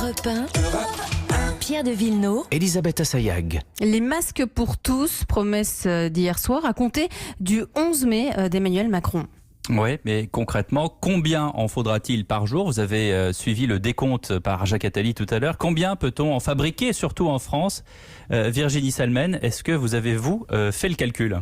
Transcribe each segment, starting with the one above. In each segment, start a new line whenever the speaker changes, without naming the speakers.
Europe 1, Pierre de Villeneuve,
Elisabeth Assayag.
Les masques pour tous, promesse d'hier soir, à compter du 11 mai d'Emmanuel Macron.
Oui, mais concrètement, combien en faudra-t-il par jour ? Vous avez suivi le décompte par Jacques Attali tout à l'heure. Combien peut-on en fabriquer, surtout en France ? Virginie Salmen, est-ce que vous avez, fait le calcul ?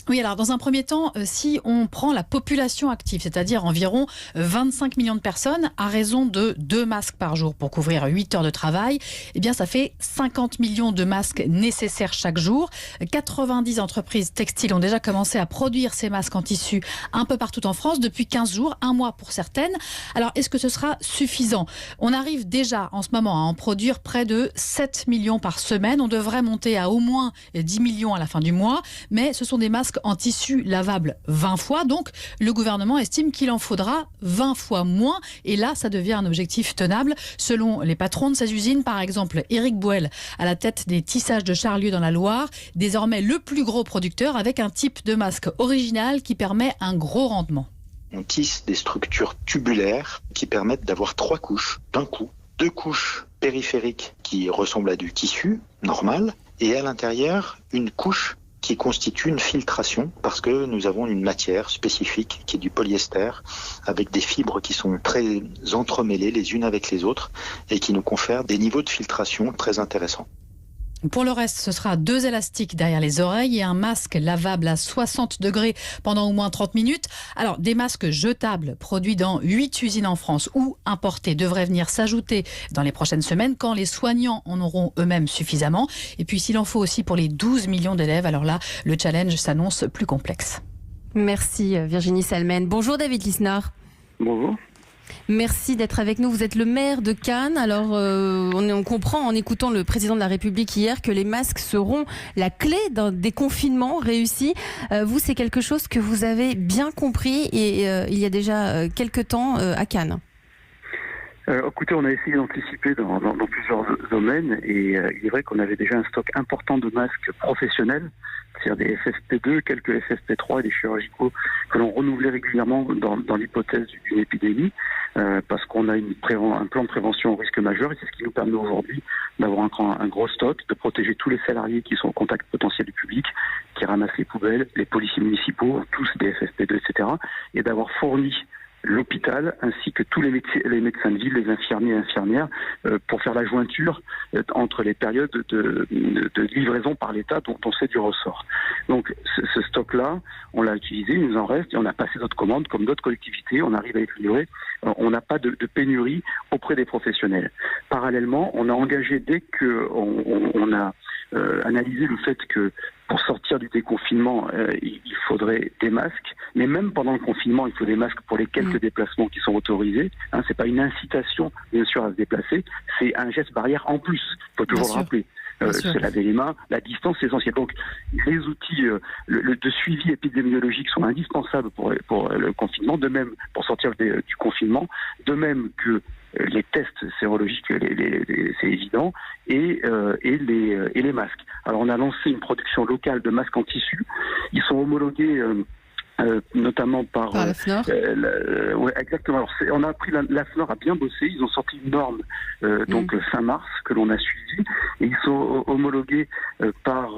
Oui, alors dans un premier temps, si on prend la population active, c'est-à-dire environ 25 millions de personnes, à raison de 2 masques par jour pour couvrir 8 heures de travail, eh bien ça fait 50 millions de masques nécessaires chaque jour. 90 entreprises textiles ont déjà commencé à produire ces masques en tissu un peu partout en France depuis 15 jours, un mois pour certaines. Alors est-ce que ce sera suffisant ? On arrive déjà en ce moment à en produire près de 7 millions par semaine. On devrait monter à au moins 10 millions à la fin du mois, mais ce sont des masques en tissu lavable 20 fois. Donc, le gouvernement estime qu'il en faudra 20 fois moins. Et là, ça devient un objectif tenable. Selon les patrons de ces usines, par exemple, Éric Bouel, à la tête des tissages de Charlieu dans la Loire, désormais le plus gros producteur avec un type de masque original qui permet un gros rendement.
On tisse des structures tubulaires qui permettent d'avoir 3 couches d'un coup. 2 couches périphériques qui ressemblent à du tissu normal et à l'intérieur, une couche qui constitue une filtration parce que nous avons une matière spécifique qui est du polyester avec des fibres qui sont très entremêlées les unes avec les autres et qui nous confèrent des niveaux de filtration très intéressants.
Pour le reste, ce sera 2 élastiques derrière les oreilles et un masque lavable à 60 degrés pendant au moins 30 minutes. Alors, des masques jetables produits dans 8 usines en France ou importés devraient venir s'ajouter dans les prochaines semaines quand les soignants en auront eux-mêmes suffisamment. Et puis, s'il en faut aussi pour les 12 millions d'élèves, alors là, le challenge s'annonce plus complexe.
Merci Virginie Salmen. Bonjour David Lisnard.
Bonjour.
Merci d'être avec nous. Vous êtes le maire de Cannes. Alors, on comprend en écoutant le président de la République hier que les masques seront la clé d'un déconfinement réussi. Vous, c'est quelque chose que vous avez bien compris et il y a déjà quelques temps à Cannes.
Écoutez, on a essayé d'anticiper dans plusieurs domaines et il est vrai qu'on avait déjà un stock important de masques professionnels, c'est-à-dire des FFP2, quelques FFP3 et des chirurgicaux que l'on renouvelait régulièrement dans l'hypothèse d'une épidémie parce qu'on a un plan de prévention au risque majeur et c'est ce qui nous permet aujourd'hui d'avoir un gros stock, de protéger tous les salariés qui sont au contact potentiel du public, qui ramassent les poubelles, les policiers municipaux, tous des FFP2, etc. et d'avoir fourni l'hôpital ainsi que tous les médecins de ville, les infirmiers et infirmières pour faire la jointure entre les périodes de livraison par l'État dont c'est du ressort. Donc ce stock-là, on l'a utilisé, il nous en reste et on a passé d'autres commandes comme d'autres collectivités, on arrive à être livré. On n'a pas de pénurie auprès des professionnels. Parallèlement, on a engagé dès qu'on a analysé le fait que pour sortir du déconfinement, il faudrait des masques. Mais même pendant le confinement, il faut des masques pour les quelques déplacements qui sont autorisés. C'est pas une incitation, bien sûr, à se déplacer. C'est un geste barrière en plus. Il faut toujours le rappeler. Se laver les mains, la distance c'est essentiel. Donc les outils de suivi épidémiologique sont indispensables pour le confinement, de même pour sortir du confinement, de même que les tests sérologiques, c'est évident, et les masques. Alors on a lancé une production locale de masques en tissu. Ils sont homologués notamment par
la FNOR.
Ouais, exactement. Alors, on a appris la FNOR a bien bossé. Ils ont sorti une norme donc fin mars que l'on a suivie et ils sont homologués par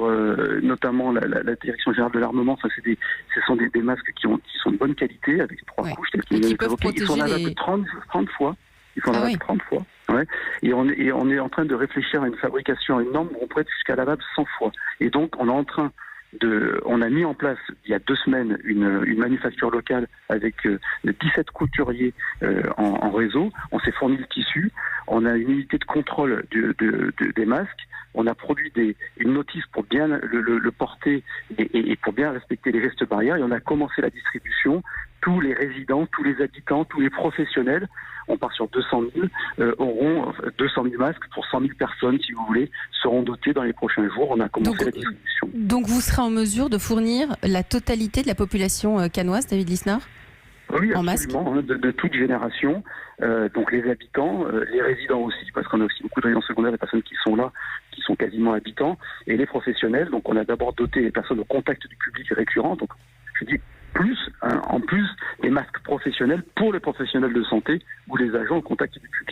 notamment la direction générale de l'armement. Enfin, ce sont des masques qui sont de bonne qualité avec 3 couches telles qu'ils
peuvent protéger.
Ils sont là 30 fois. Ils sont là 30 fois. Ouais. Et on est en train de réfléchir à une fabrication, à une norme où on pourrait être jusqu'à lavable 100 fois. Et donc on a mis en place il y a 2 semaines une manufacture locale avec 17 couturiers en réseau. On s'est fourni le tissu. On a une unité de contrôle des masques. On a produit une notice pour bien le porter et pour bien respecter les gestes barrières. Et on a commencé la distribution. Tous les résidents, tous les habitants, tous les professionnels, on part sur 200 000, auront 200 000 masques pour 100 000 personnes, si vous voulez, seront dotés dans les prochains jours. On a commencé la distribution.
Donc vous serez en mesure de fournir la totalité de la population cannoise, David Lisnard ?
Oui,
en
absolument, de toute génération. Donc les habitants, les résidents aussi, parce qu'on a aussi beaucoup de résidents secondaires, des personnes qui sont là, qui sont quasiment habitants, et les professionnels. Donc on a d'abord doté les personnes au contact du public récurrent. Donc je dis en plus des masques professionnels pour les professionnels de santé ou les agents au contact du public.